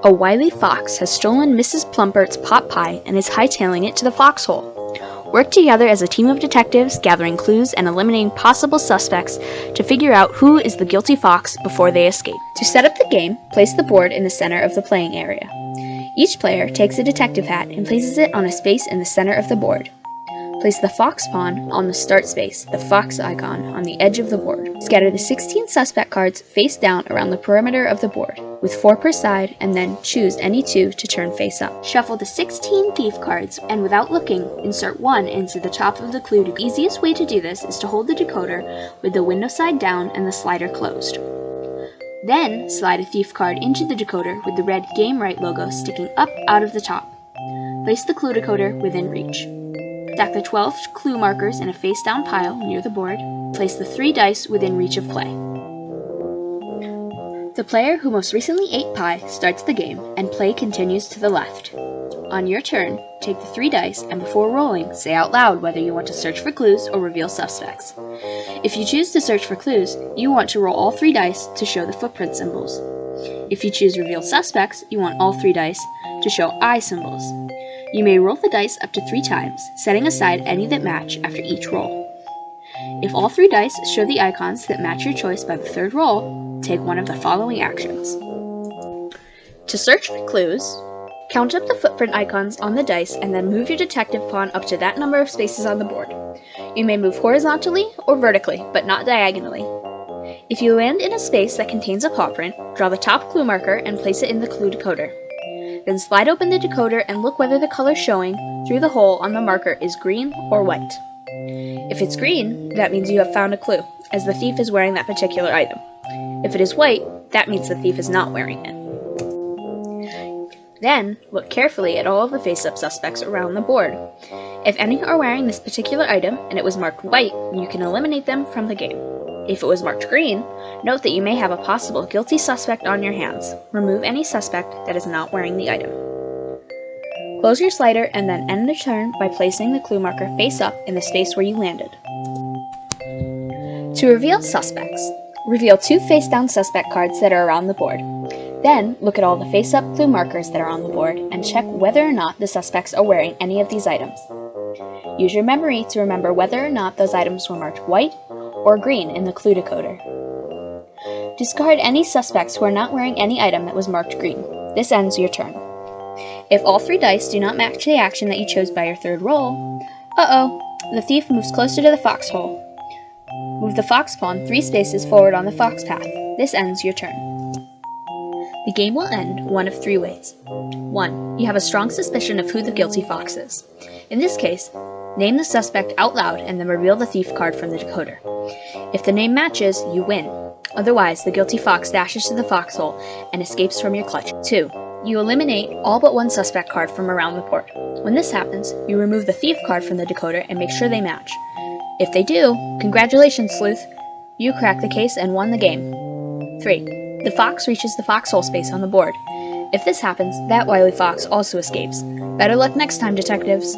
A wily fox has stolen Mrs. Plumpert's pot pie and is hightailing it to the foxhole. Work together as a team of detectives, gathering clues and eliminating possible suspects to figure out who is the guilty fox before they escape. To set up the game, place the board in the center of the playing area. Each player takes a detective hat and places it on a space in the center of the board. Place the fox pawn on the start space, the fox icon on the edge of the board. Scatter the 16 suspect cards face down around the perimeter of the board, with 4 per side, and then choose any 2 to turn face up. Shuffle the 16 thief cards, and without looking, insert 1 into the top of the clue. The easiest way to do this is to hold the decoder with the window side down and the slider closed. Then, slide a thief card into the decoder with the red Game Right logo sticking up out of the top. Place the clue decoder within reach. Stack the 12 clue markers in a face-down pile near the board. Place the 3 dice within reach of play. The player who most recently ate pie starts the game, and play continues to the left. On your turn, take the 3 dice, and before rolling, say out loud whether you want to search for clues or reveal suspects. If you choose to search for clues, you want to roll all 3 dice to show the footprint symbols. If you choose reveal suspects, you want all 3 dice to show eye symbols. You may roll the dice up to 3 times, setting aside any that match after each roll. If all 3 dice show the icons that match your choice by the 3rd roll, take one of the following actions. To search for clues, count up the footprint icons on the dice and then move your detective pawn up to that number of spaces on the board. You may move horizontally or vertically, but not diagonally. If you land in a space that contains a paw print, draw the top clue marker and place it in the clue decoder. Then slide open the decoder and look whether the color showing through the hole on the marker is green or white. If it's green, that means you have found a clue, as the thief is wearing that particular item. If it is white, that means the thief is not wearing it. Then, look carefully at all of the face-up suspects around the board. If any are wearing this particular item and it was marked white, you can eliminate them from the game. If it was marked green, note that you may have a possible guilty suspect on your hands. Remove any suspect that is not wearing the item. Close your slider and then end the turn by placing the clue marker face up in the space where you landed. To reveal suspects, reveal 2 face-down suspect cards that are around the board. Then, look at all the face-up clue markers that are on the board and check whether or not the suspects are wearing any of these items. Use your memory to remember whether or not those items were marked white or green in the clue decoder. Discard any suspects who are not wearing any item that was marked green. This ends your turn. If all 3 dice do not match the action that you chose by your 3rd roll, the thief moves closer to the foxhole. Move the fox pawn 3 spaces forward on the fox path. This ends your turn. The game will end one of 3 ways. 1. You have a strong suspicion of who the guilty fox is. In this case, name the suspect out loud and then reveal the thief card from the decoder. If the name matches, you win. Otherwise, the guilty fox dashes to the foxhole and escapes from your clutch. 2. You eliminate all but 1 suspect card from around the board. When this happens, you remove the thief card from the decoder and make sure they match. If they do, congratulations, sleuth! You cracked the case and won the game. 3. The fox reaches the foxhole space on the board. If this happens, that wily fox also escapes. Better luck next time, detectives!